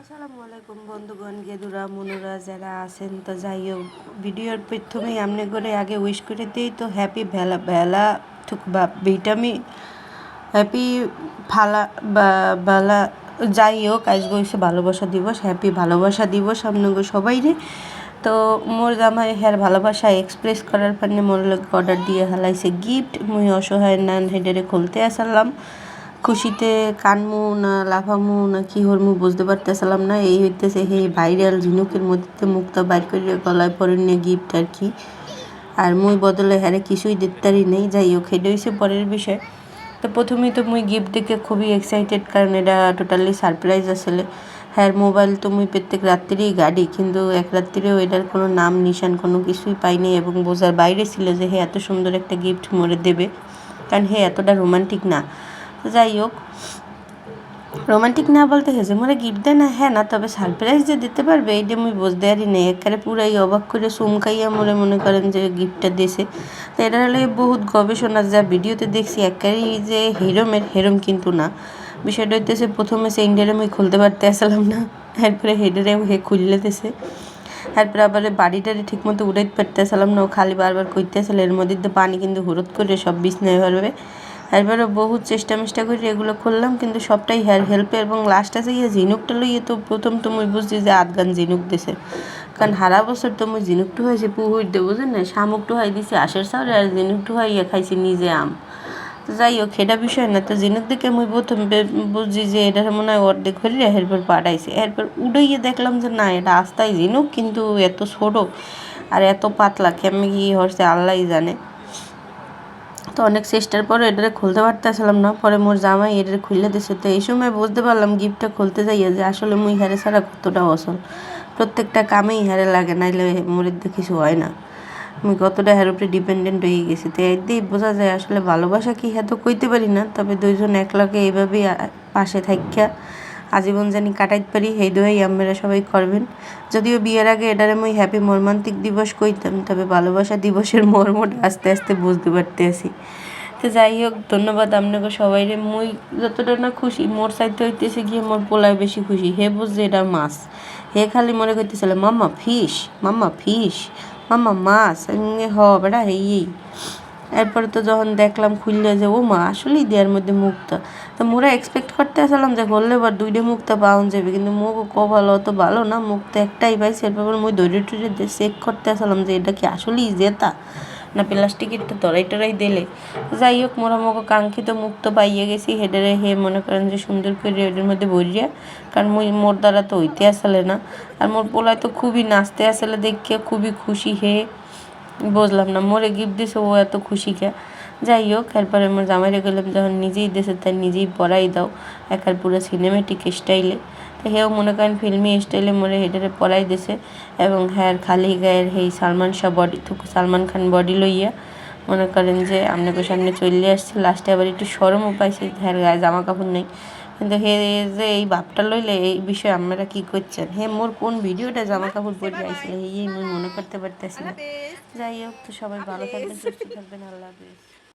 আসসালামু আলাইকুম বন্ধুগণ, গেদুরা মনুরা যারা আছেন, তো যাই হোক ভিডিওর প্রথমেই আমনে করে আগে উইশ করে দিই তো হ্যাপি ভেলা ভেলা বা ভিটামিন হ্যাপি ফালা বা বেলা যাই হোক আজকে হয়েছে ভালোবাসা দিবস। হ্যাপি ভালোবাসা দিবস আপনাকে সবাই রে। তো মোর জামাই হ্যার ভালোবাসা এক্সপ্রেস করার পান্নে মোর লোক অর্ডার দিয়ে হালাইছে গিফট। মুই অসহায় নান হেডেরে খুলতে আসলাম, খুশিতে কানমু না লাফামু না কি হরমু বুঝতে পারতেছিলাম না। এই হইতেছে সেই ভাইরাল ঝিনুকের মধ্যে মুক্তা বাইর করে গলায় পরে নিয়ে গিফট আর কি। আর মুই বদলে হ্যারে কিছুই দেখতারই নেই। যাই হোক এটা হয়েছে পরের বিষয়। তো প্রথমেই তো মুই গিফট দেখে খুবই এক্সাইটেড, কারণ এটা টোটালি সারপ্রাইজ আসলে। হ্যাঁ মোবাইল তো মুই প্রত্যেক রাত্রিরেই গাড়ি, কিন্তু এক রাত্রিরেও এটার কোনো নাম নিশান কোনো কিছুই পাইনি এবং বোঝার বাইরে ছিল যে হে এত সুন্দর একটা গিফট মোরে দেবে, কারণ হে এতটা রোমান্টিক না। যাই হোক রোমান্টিক না বলতে হেসে মোরে গিফট দেয় না, হ্যাঁ না, তবে সারপ্রাইজ যে দিতে পারবে এইটা মুই বুঝতে পারি নেই। একেবারে পুরাই অবাক করে চমকাইয়া মোরে মনে করেন যে গিফটটা দিয়েছে। তো এটা হলে বহুত গবেষণা যা ভিডিওতে দেখছি একেবারেই যে হেরম কিন্তু না। বিষয়টা হইতেছে প্রথমে সে ইন্ডিয়ারে মুই খুলতে পারতে আসলাম না, এরপরে হেডারে হে খুললে দিছে। তারপরে আবার বাড়িটারে ঠিক মতো উড়াইতে পারতে আসলাম না, ও খালি বারবার কইতে আসলে এর মধ্যে পানি কিন্তু হুরত করে সব বিছনায় পারবে। এরপরে বহুত চেষ্টা করে এগুলো করলাম, কিন্তু সবটাই হেয়ার হেল্পে। এবং লাস্ট আছে গিয়ে ঝিনুকটা লইয়ে তো প্রথম তো মুই বুঝছি যে আধগান ঝিনুক দিছে, কারণ হারা বছর তো মুই ঝিনুকটু হয়েছে পুহুর দিয়ে বুঝেন না, শামুকটু হয় দিছি আশের সাউরে আর ঝিনুকটু হইয়া খাইছি নিজে আম। তো যাই হোক সেটা বিষয় না। তো ঝিনুক দেখে মুই প্রথম বুঝছি যে এটা মনে হয় অর্ধেক হরিয়া এরপর পাঠাইছে। এরপর উড়াইয়ে দেখলাম যে না এটা আস্তাই ঝিনুক, কিন্তু এত ছোটো আর এত পাতলা, কেমনি কি হচ্ছে আল্লাহ জানে। তো অনেক চেষ্টার পরে এটারে খুলতে পারতেছিলাম না, পরে মোর জামাই এটারে খুলে দিছে। তো এই সময় বুঝতে পারলাম গিফটটা খুলতে যাইয়া যে আসলে মুই হারে ছাড়া কতটা অসল। প্রত্যেকটা কামেই হারে লাগে, নাইলে মোরের দিয়ে কিছু হয় না। আমি কতটা হের উপরে ডিপেন্ডেন্ট হয়ে গেছি। তো একদিই বোঝা যায় আসলে ভালোবাসা কি হ্যাঁ তো কইতে পারি না, তবে দুইজন একলাকে এইভাবেই পাশে থাকিয়া আজীবন জানি কাটাইতে পারি এই দোয়াই আপনারা সবাই করবেন। যদিও বিয়ের আগে এটারে মুই হ্যাপি মর্মান্তিক দিবস কইতাম, তবে ভালোবাসা দিবসের মর্মটা আস্তে আস্তে বুঝতে পারতেছি। তো যাই হোক ধন্যবাদ আপনাকে সবাই রে। মুই যতটা না খুশি মোর সাইড হইতেছে গিয়ে মোর পোলায় বেশি খুশি। হে বুঝছে এটা মাছ, হে খালি মনে করতেছিল মাম্মা ফিশ, মাম্মা ফিশ, মাম্মা মাছ। হ বেড়া এই। এরপরে তো যখন দেখলাম খুললে যে ও মা আসলেই দেওয়ার মধ্যে মুক্তা। তো মোরা এক্সপেক্ট করতে আসলাম যে করলে এবার 2টা মুক্তা পাওয়া যাবে, কিন্তু মুখ ভালো অত ভালো না, মুক্তা একটাই পাইছে। এরপর মুই দৌড়ে চেক করতে আসলাম যে এটা কি আসলেই জেতা না প্লাস্টিকের তো টরাই দিলে। যাই হোক মোরা মোকে কাঙ্ক্ষিত মুক্ত পাইয়ে গেছি। হেডারে হে মনে করেন যে সুন্দর করে এটার মধ্যে ভরিয়া, কারণ মোর দ্বারা তো হইতে আসলে না। আর মোর পোলায় তো খুবই নাচতে আসলে দেখে খুবই খুশি। হে বুঝলাম না মোরে গিফট দিছে ও এত খুশি কে। যাই হোক এরপরে আমার জামাইরে গেলাম যখন নিজেই দেশে তাই নিজেই পরাই দাও একার পুরো সিনেমেটিক স্টাইলে। তো হেও মনে করেন ফিল্মি স্টাইলে মোরে হেডারে পরাই দিছে। এবং হ্যাঁ খালি গায়ের সেই সালমান খান বডি লইয়া মনে করেন যে আপনাদের সামনে চলে আসছে। লাস্টে আবার একটু শরমও পাইছে, হ্যাঁ গায়ে জামা কাপড় নেই, কিন্তু হে যে এই ভাবটা লইলে এই বিষয়ে আপনারা কি করছেন। হে মোর কোন ভিডিওটা জামা কাপড় পরে আইছিল এই মুই মনে করতে পারতেছি না। যাই হোক তো সবাই ভালো থাকবেন, সুস্থ থাকবেন, আল্লাহ হাফেজ।